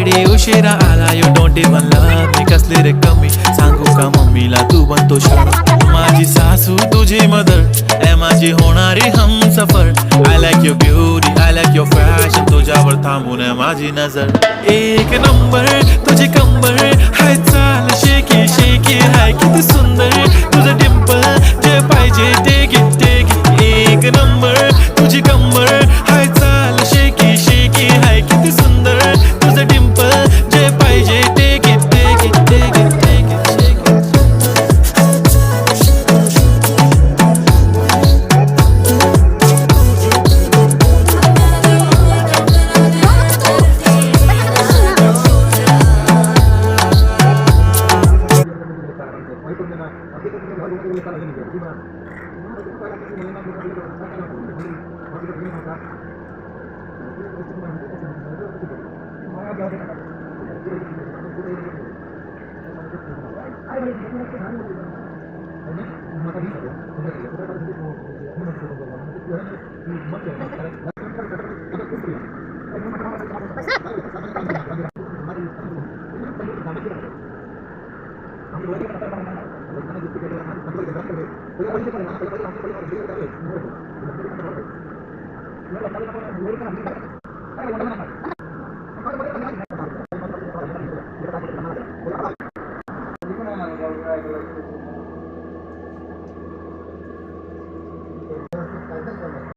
Friday उशिरा आला you don't even love me कसली रे कमी सांगू का मम्मीला तू बनतो शाळा माझी सासू तुझी मदर ए माझी होणारी Humsafar I like your beauty I like your fashion तुझ्यावर थांबून आहे माझी नजर एक नंबर तुझी कंबर हाय चाल शेकी शेकी हाय किती सुंदर तुझं डिंपल जे पाहिजे ते घे एक नंबर तुझी कंबर हाय चाल शेकी शेकी हाय किती सुंदर तुझं डिंपल जे पाहिजे ते घे